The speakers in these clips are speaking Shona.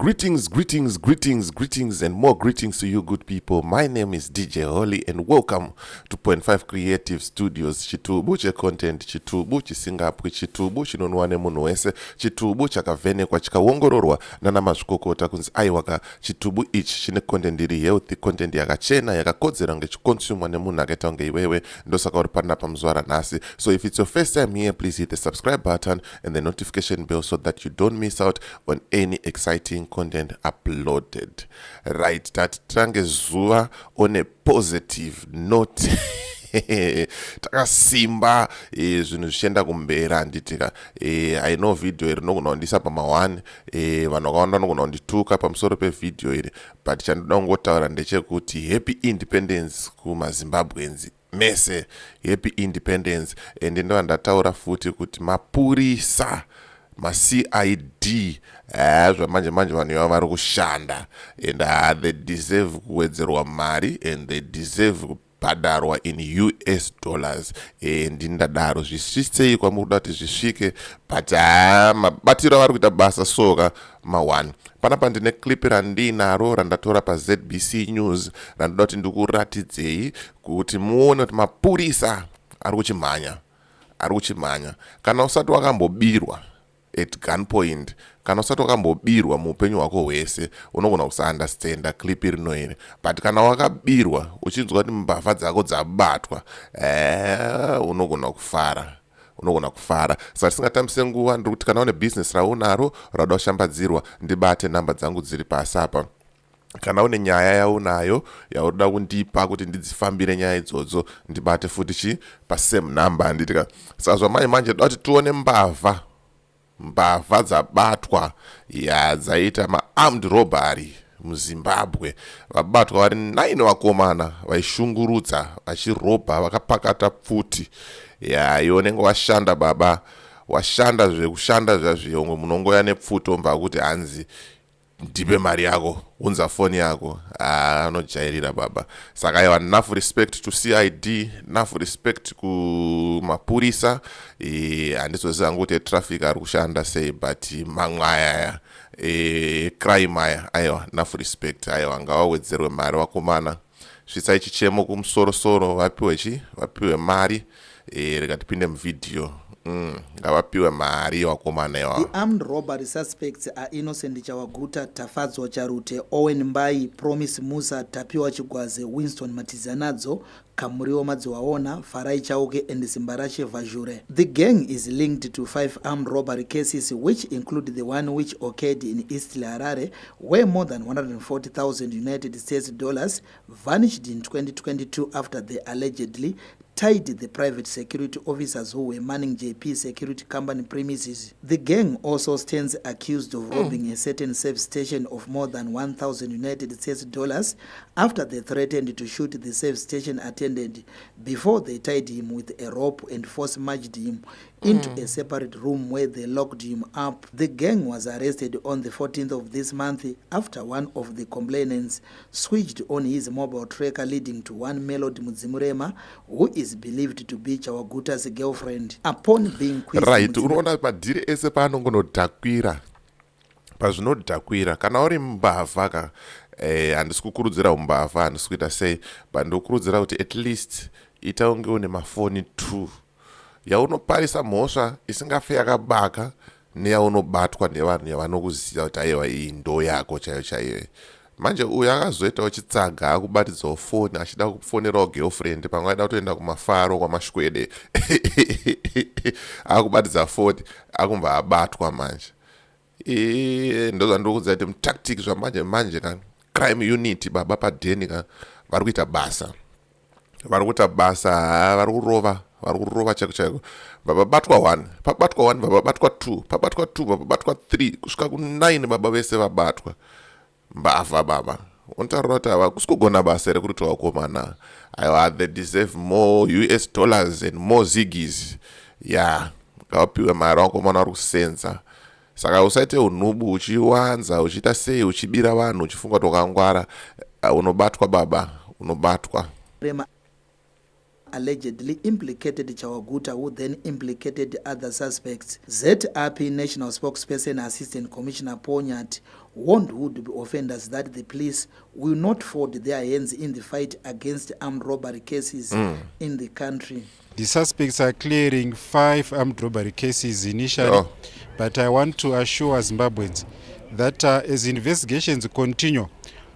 Greetings, and more greetings to you, good people. My name is DJ Holly, and welcome to Point 5 Creative Studios. Chitubu che content, chitubu chisingapu, chitubu chinonwane munuese, chitubu chakavenekwa chikawongororwa nana mazvikokota kunzi aiwaka chitubu ichi chine content iri healthy, content yakachena yakakodzera ngechikonsumwa nemunhu akaita kunge iwewe. Ndosaka uri panapa muzvara nhasi. So if it's your first time here, please hit the subscribe button and the notification bell so that you don't miss out on any exciting content uploaded. Right, that tange zuva on a positive note. Takasimba zvinhu zvichienda kumbera handitika. I know video iri nogona kundisa pama1 vanhu vakawanda nogona kundituka pamusoro pevideo iri, but chandoda kungotaura ndechekuti happy independence kumazimbabwenzi mese. Happy independence. And ndo ndataura futi kuti mapurisa ma-CID zvamanje vanhu ivavo vari kushanda, and they deserve kuwedzerwa mari, and they deserve kubhadharwa in US dollars. Ndinodaro zvisvisei kwamuri kuda kuti zvisvike, but mabatiro avari kuita basa soka ma1. Panapa ndine clip randinaro randatora paZBC News randoda kuti ndikuratidzei kuti muone kuti mapurisa ari kuchimhanya. Kana usati wakambobirwa at gunpoint, kana usati wakambobirwa muupenyu hwako hwese, unogona kusaunderstanda clip irinoiri. But kana wakabirwa uchinzwa kuti mbavha dzako dzabatwa, unogona kufara. Saka tisingatambise nguva, ndiri kuti kana une business raunaro rauda kushambadzirwa, ndibate namba dzangu dziri pasi apa. Kana une nyaya yaunayo yauda kundipa kuti ndidzifambire nyaya idzodzo, ndibate futi pasame number handitika. Saka zvamanje toda kuti tione mbavha dzabatwa dzaita ma-armed robbery muZimbabwe. Vabatwa vari 9 vakomana vaishungurudza vachirobha vakapakata pfuti. Iwe unenge washanda baba, washanda zvekushanda zvazviyongo, munongoya nepfuti omva kuti hanzi ndipe mari yako, unza foni yako. Anojairira baba. Saka iwa enough respect to CID, enough respect kumapurisa. Handizoziva kuti traffic ari kushanda sei, but mamwe aya crime aya, aiwa enough respect. Aiwa ngawawedzerwe mari vakomana. Svitsai chichemo kumusoro vapiwe mari. Rega tipinde muvideo. Ngavapiwe mari vakomana iwavo. The armed robbery suspects are Innocent Chawaguta, Tafadzwa Charute, Owen Mbai, Promise Musa, Tapiwa Chigwaze, Winston Matizanadzo, Kamuriwo Madziwaona, Farai Chauke, and Simbarache Vajure. The gang is linked to 5 armed robbery cases, which include the one which occurred in East Harare, where more than 140,000 United States dollars vanished in 2022 after they allegedly tied the private security officers who were manning JP Security Company premises. The gang also stands accused of robbing a certain safe station of more than 1,000 United States dollars after they threatened to shoot the safe station attendant before they tied him with a rope and force-marched him into a separate room where they locked him up. The gang was arrested on the 14th of this month after one of the complainants switched on his mobile tracker, leading to one Melody Mudzimurema, who is believed to be Chawaguta's girlfriend. Upon being quizzed, right, unoona madhiri ese paanongonodhakwira pazvinodhakwira. Kana uri mbavha ka handisi kukurudzira umbavha, handisi kuita sei, but ndikukurudzira kuti at least ita unge une mafoni 2 yaunoparisa mhosva isingafe yakabaka neyaunobatwa nevanhu yavanokuziva kuti aiwa iyi ndo yako chaiyo. Manje uyu akazoitawo chitsaga akubatidzawo foni achida kufonerawo girlfriend, pamwe aida kutoenda kumafaro kwamashwede akubatidza foni akumva abatwa manje. Ndozvandikuudza kuti mutactic zvamanje ka crime unit baba padheni ka vari kuita basa, vari kurova chaiko. Baba batwa 1, pabatwa 1, baba batwa 2, pabatwa 2, baba batwa 3, kusvika ku9 baba vese vabatwa. Mbavha baba. Untaura kuti ava kusikugona basa ere kuti vakomana. Aiwa, they deserve more US dollars and more ziggies. Ngavapiwe mari vakomana vari kusenza. Saka usaite unubu uchiwanza uchiita sei uchibira vanhu uchifunga kuti wakangwara, unobatwa baba, unobatwa. allegedly implicated Chawaguta, who then implicated other suspects. ZRP National Spokesperson Assistant Commissioner Ponyat warned would-be offenders that the police will not fold their hands in the fight against armed robbery cases in the country. The suspects are clearing 5 armed robbery cases initially, but I want to assure Zimbabweans that as investigations continue,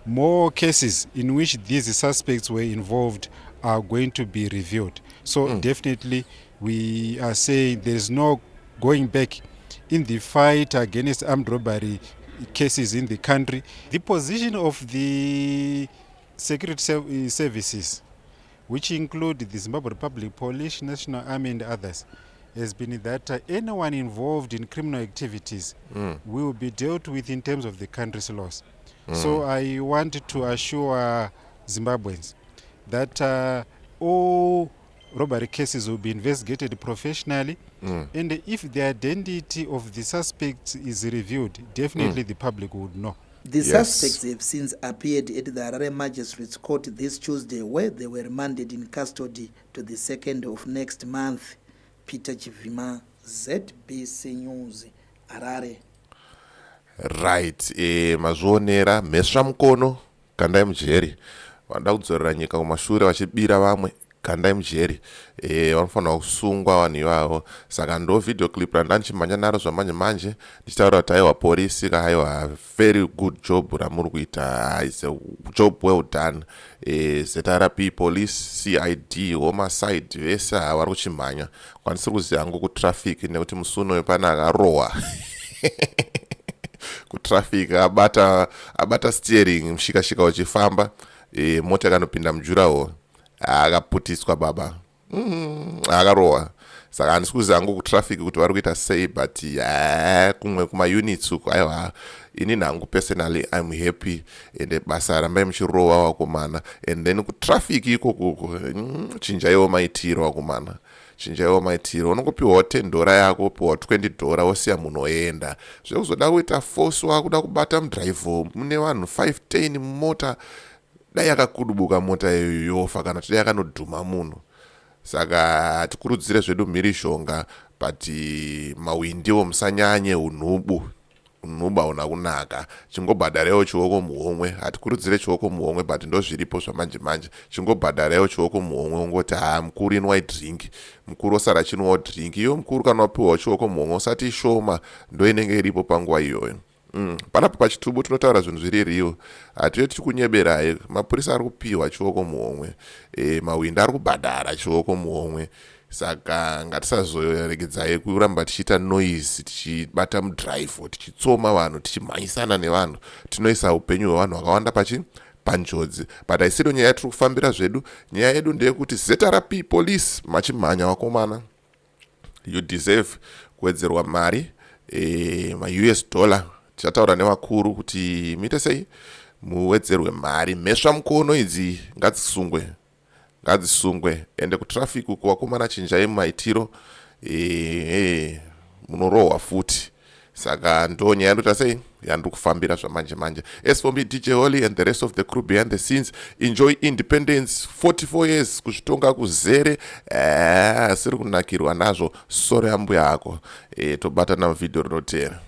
more cases in which these suspects were involved are going to be reviewed. So definitely we are saying there is no going back in the fight against armed robbery cases in the country. The position of the security services, which include the Zimbabwe Republic Police, National Army and others, has been that anyone involved in criminal activities will be dealt with in terms of the country's laws. So I want to assure Zimbabweans that all robbery cases will be investigated professionally, and if the identity of the suspects is reviewed, definitely the public would know. The suspects have since appeared at the Harare Magistrates Court this Tuesday, where they were remanded in custody to the 2nd of next month. Peter Chivima, ZBC News, Harare. Right, mazvionera mhesva mukono kandai mujeri vanoda kudzorera nyika kumashure vachibira vamwe kandai mujeri vanofanira kusungwa vanhu ivavo. Saka ndo video clip randa ndichimhanya naro zvamanje manje ndichitaura kuti aiwa polisi aiwa very good job ramuri kuita, is a job well done. ZRP police, CID, homicide vese vari kuchimhanya kwanisiri kuziva hangu kutraffic nekuti musi unoyu pana akarohwa kutraffic abata steering mushikashika uchifamba, mota yakanopinda mujuraho akaputiswa baba akarohwa. Saka handisi kuziva hangu kutraffic kuti vari kuita sei, but kumwe kumaunits uku aiwa inini hangu personally I'm happy ende basa rambai muchirohwa wakomana. And then kutraffic ikokuko chinjaiwo maitiro wakomana, chinjaiwo maitiro. Unongopiwawo $10 yako, piwa $20 wosiya munhu oenda. Zvekuzoda kuita force wakuda kubata mudrive mune vanhu 5-10 mumota, dai yakakudubuka mota iyoyo yofa kana kuti dai yakanodhuma munhu. Saka hatikurudzire zvedu mhirishonga, but mawindiwo musanyanye unhubu hauna kunaka. Chingobhadharewo chioko muhomwe, hatikurudzire chioko muhomwe, but ndo zviripo zvamanje manje. Chingobhadharewo chioko muhomwe ungoti mukuru inwai drink, mukuru osara chinwawo drink. Iyo mukuru kana wapiwawo chioko muhomwe usati shoma, ndo inenge iripo panguva iyoyo. Panapo pachitubu tunotaura zvinhu zviri riwo, hatiyo tiri kunyeberai. Mapurisa ari kupiwa chioko muhomwe, mawindi ari kubhadhara chioko muhomwe. Saka ngatisazoregedzai kuramba tichiita noise tichibata mudrive tichitsoma vanhu tichimhanyisana nevanhu, tinoisa upenyu hwevanhu vakawanda panjodzi. But haisiro nyaya yatiri kufambira zvedu. Nyaya yedu ndeyekuti ZRP police machimhanya wakomana, you deserve kuwedzerwa mari, ma-US dollar. Tichataura nevakuru kuti muite sei muwedzerwe mari. Mhesva mukono idzi ngadzisungwe ende kutraffic uku wakomana chinjai maitiro munorohwa futi. Saka ndo nyaya yandoita sei yandiri kufambira zvamanje manje. As for me, DJ Holly and the rest of the crew behind the scenes, enjoy independence 44 years kuzvitonga kuzere. Asiri kunakirwa nazvo soro yambuya ako. Tobatana muvidheo rinotera.